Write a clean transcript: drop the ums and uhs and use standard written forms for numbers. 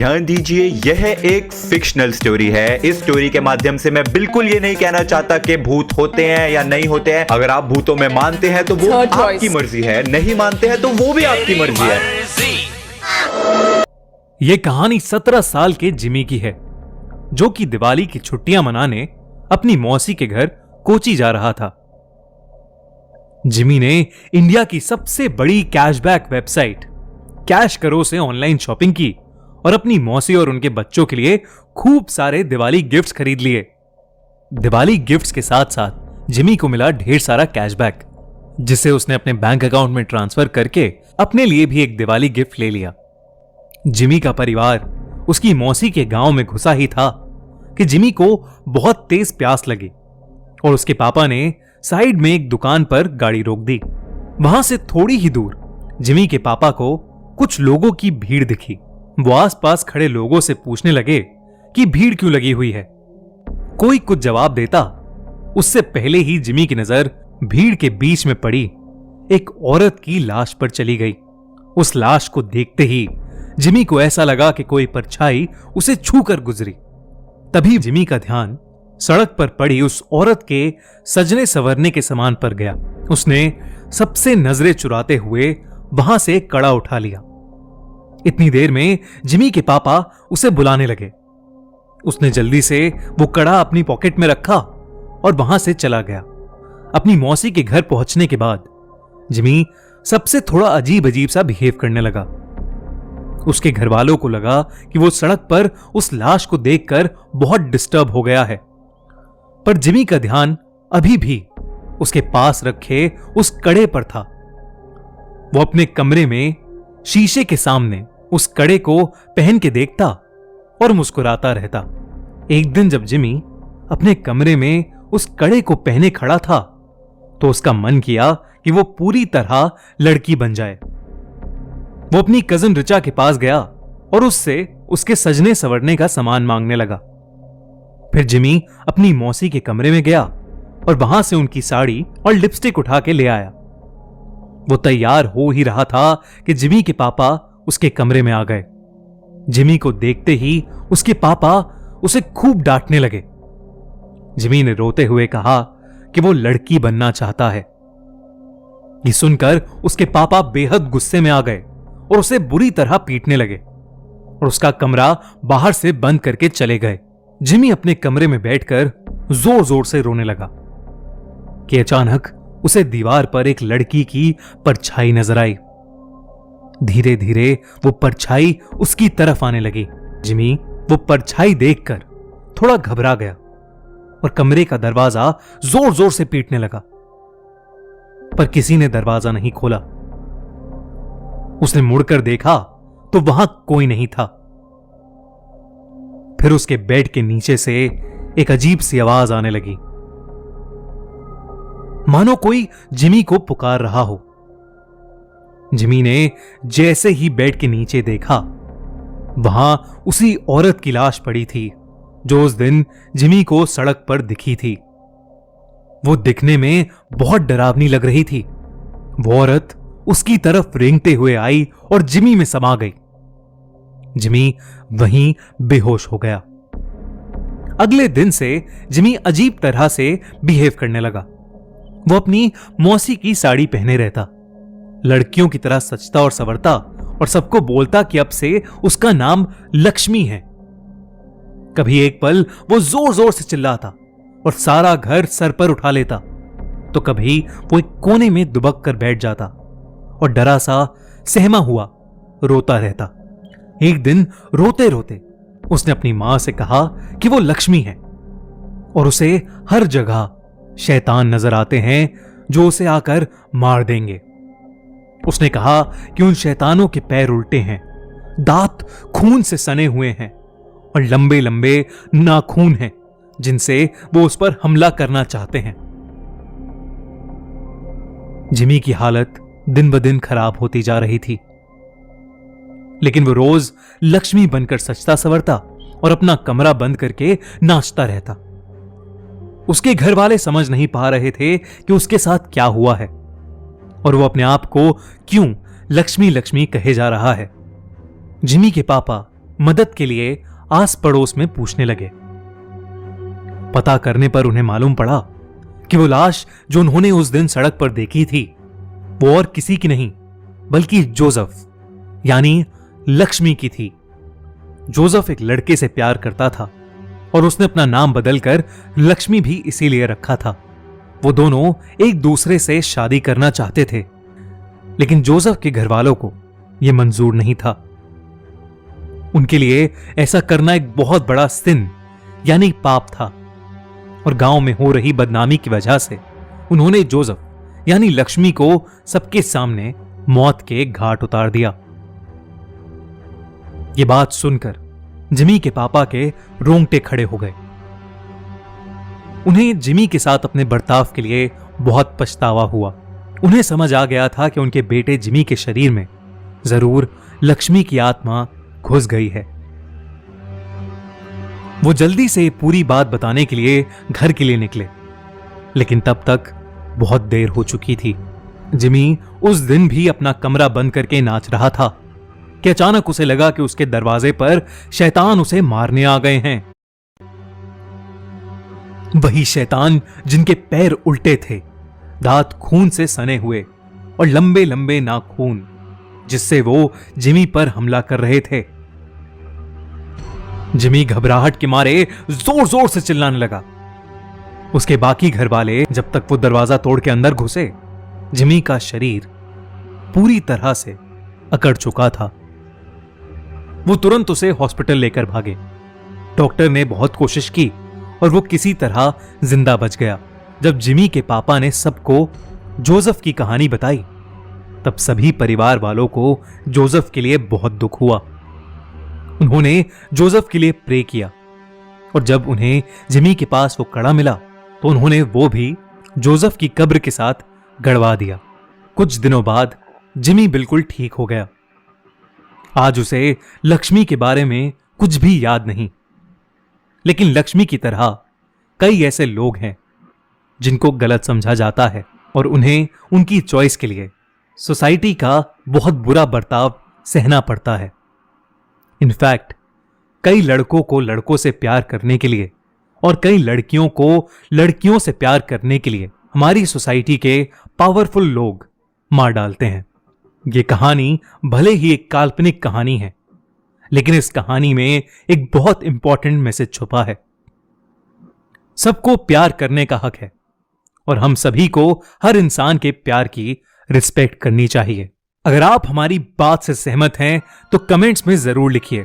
ध्यान दीजिए, यह एक फिक्शनल स्टोरी है। इस स्टोरी के माध्यम से मैं बिल्कुल ये नहीं कहना चाहता कि भूत होते हैं या नहीं होते हैं। अगर आप भूतों में मानते हैं तो वो आपकी मर्जी है, नहीं मानते हैं तो वो भी आपकी मर्जी है। यह कहानी 17 साल के जिमी की है, जो कि दिवाली की छुट्टियां मनाने अपनी मौसी के घर कोची जा रहा था। जिमी ने इंडिया की सबसे बड़ी कैशबैक वेबसाइट कैश करो से ऑनलाइन शॉपिंग की और अपनी मौसी और उनके बच्चों के लिए खूब सारे दिवाली गिफ्ट्स खरीद लिए। दिवाली गिफ्ट्स के साथ साथ जिमी को मिला ढेर सारा कैशबैक, जिसे उसने अपने बैंक अकाउंट में ट्रांसफर करके अपने लिए भी एक दिवाली गिफ्ट ले लिया। जिमी का परिवार उसकी मौसी के गांव में घुसा ही था कि जिमी को बहुत तेज प्यास लगी और उसके पापा ने साइड में एक दुकान पर गाड़ी रोक दी। वहां से थोड़ी ही दूर जिमी के पापा को कुछ लोगों की भीड़ दिखी। वो आसपास खड़े लोगों से पूछने लगे कि भीड़ क्यों लगी हुई है। कोई कुछ जवाब देता, उससे पहले ही जिमी की नजर भीड़ के बीच में पड़ी एक औरत की लाश पर चली गई। उस लाश को देखते ही जिमी को ऐसा लगा कि कोई परछाई उसे छू कर गुजरी। तभी जिमी का ध्यान सड़क पर पड़ी उस औरत के सजने संवरने के सामान पर गया। उसने सबसे नजरें चुराते हुए वहां से एक कड़ा उठा लिया। इतनी देर में जिमी के पापा उसे बुलाने लगे। उसने जल्दी से वो कड़ा अपनी पॉकेट में रखा और वहां से चला गया। अपनी मौसी के घर पहुंचने के बाद जिमी सबसे थोड़ा अजीब अजीब सा बिहेव करने लगा। उसके घर वालों को लगा कि वो सड़क पर उस लाश को देखकर बहुत डिस्टर्ब हो गया है, पर जिमी का ध्यान अभी भी उसके पास रखे उस कड़े पर था। वो अपने कमरे में शीशे के सामने उस कड़े को पहन के देखता और मुस्कुराता रहता। एक दिन जब जिमी अपने कमरे में उस कड़े को पहने खड़ा था तो उसका मन किया कि वो पूरी तरह लड़की बन जाए। वो अपनी कजिन रिचा के पास गया और उससे उसके सजने संवरने का सामान मांगने लगा। फिर जिमी अपनी मौसी के कमरे में गया और वहां से उनकी साड़ी और लिपस्टिक उठा के ले आया। वो तैयार हो ही रहा था कि जिमी के पापा उसके कमरे में आ गए। जिमी को देखते ही उसके पापा उसे खूब डांटने लगे। जिमी ने रोते हुए कहा कि वो लड़की बनना चाहता है। ये सुनकर उसके पापा बेहद गुस्से में आ गए और उसे बुरी तरह पीटने लगे और उसका कमरा बाहर से बंद करके चले गए। जिमी अपने कमरे में बैठकर जोर जोर से रोने लगा कि अचानक उसे दीवार पर एक लड़की की परछाई नजर आई। धीरे धीरे वो परछाई उसकी तरफ आने लगी। जिमी वो परछाई देखकर थोड़ा घबरा गया और कमरे का दरवाजा जोर जोर से पीटने लगा, पर किसी ने दरवाजा नहीं खोला। उसने मुड़कर देखा तो वहां कोई नहीं था। फिर उसके बेड के नीचे से एक अजीब सी आवाज आने लगी, मानो कोई जिमी को पुकार रहा हो। जिमी ने जैसे ही बेड के नीचे देखा, वहां उसी औरत की लाश पड़ी थी जो उस दिन जिमी को सड़क पर दिखी थी। वो दिखने में बहुत डरावनी लग रही थी। वो औरत उसकी तरफ रेंगते हुए आई और जिमी में समा गई। जिमी वहीं बेहोश हो गया। अगले दिन से जिमी अजीब तरह से बिहेव करने लगा। वो अपनी मौसी की साड़ी पहने रहता, लड़कियों की तरह सजता और संवरता और सबको बोलता कि अब से उसका नाम लक्ष्मी है। कभी एक पल वो जोर जोर से चिल्लाता और सारा घर सर पर उठा लेता, तो कभी वो एक कोने में दुबक कर बैठ जाता और डरा सा सहमा हुआ रोता रहता। एक दिन रोते रोते उसने अपनी मां से कहा कि वो लक्ष्मी है और उसे हर जगह शैतान नजर आते हैं जो उसे आकर मार देंगे। उसने कहा कि उन शैतानों के पैर उल्टे हैं, दांत खून से सने हुए हैं और लंबे लंबे नाखून हैं जिनसे वो उस पर हमला करना चाहते हैं। जिमी की हालत दिन ब दिन खराब होती जा रही थी, लेकिन वो रोज लक्ष्मी बनकर सजता संवरता और अपना कमरा बंद करके नाचता रहता। उसके घर वाले समझ नहीं पा रहे थे कि उसके साथ क्या हुआ है और वो अपने आप को क्यों लक्ष्मी लक्ष्मी कहे जा रहा है। जिमी के पापा मदद के लिए आस पड़ोस में पूछने लगे। पता करने पर उन्हें मालूम पड़ा कि वो लाश जो उन्होंने उस दिन सड़क पर देखी थी वो और किसी की नहीं बल्कि जोसेफ यानी लक्ष्मी की थी। जोसेफ एक लड़के से प्यार करता था और उसने अपना नाम बदलकर लक्ष्मी भी इसीलिए रखा था। वो दोनों एक दूसरे से शादी करना चाहते थे, लेकिन जोसेफ के घर वालों को यह मंजूर नहीं था। उनके लिए ऐसा करना एक बहुत बड़ा सिन यानी पाप था और गांव में हो रही बदनामी की वजह से उन्होंने जोसेफ यानी लक्ष्मी को सबके सामने मौत के घाट उतार दिया। ये बात सुनकर जिमी के पापा के रोंगटे खड़े हो गए। उन्हें जिमी के साथ अपने बर्ताव के लिए बहुत पछतावा हुआ। उन्हें समझ आ गया था कि उनके बेटे जिमी के शरीर में जरूर लक्ष्मी की आत्मा घुस गई है। वो जल्दी से पूरी बात बताने के लिए घर के लिए निकले, लेकिन तब तक बहुत देर हो चुकी थी। जिमी उस दिन भी अपना कमरा बंद करके नाच रहा था कि अचानक उसे लगा कि उसके दरवाजे पर शैतान उसे मारने आ गए हैं। वही शैतान जिनके पैर उल्टे थे, दांत खून से सने हुए और लंबे लंबे नाखून, जिससे वो जिमी पर हमला कर रहे थे। जिमी घबराहट के मारे जोर जोर से चिल्लाने लगा। उसके बाकी घर वाले जब तक वो दरवाजा तोड़ के अंदर घुसे, जिमी का शरीर पूरी तरह से अकड़ चुका था। वो तुरंत उसे हॉस्पिटल लेकर भागे। डॉक्टर ने बहुत कोशिश की और वो किसी तरह जिंदा बच गया। जब जिमी के पापा ने सबको जोसेफ की कहानी बताई, तब सभी परिवार वालों को जोसेफ के लिए बहुत दुख हुआ। उन्होंने जोसेफ के लिए प्रे किया और जब उन्हें जिमी के पास वो कड़ा मिला तो उन्होंने वो भी जोसेफ की कब्र के साथ गड़वा दिया। कुछ दिनों बाद जिमी बिल्कुल ठीक हो गया। आज उसे लक्ष्मी के बारे में कुछ भी याद नहीं, लेकिन लक्ष्मी की तरह कई ऐसे लोग हैं जिनको गलत समझा जाता है और उन्हें उनकी चॉइस के लिए सोसाइटी का बहुत बुरा बर्ताव सहना पड़ता है। इनफैक्ट कई लड़कों को लड़कों से प्यार करने के लिए और कई लड़कियों को लड़कियों से प्यार करने के लिए हमारी सोसाइटी के पावरफुल लोग मार डालते हैं। ये कहानी भले ही एक काल्पनिक कहानी है, लेकिन इस कहानी में एक बहुत इंपॉर्टेंट मैसेज छुपा है। सबको प्यार करने का हक है और हम सभी को हर इंसान के प्यार की रिस्पेक्ट करनी चाहिए। अगर आप हमारी बात से सहमत हैं तो कमेंट्स में जरूर लिखिए।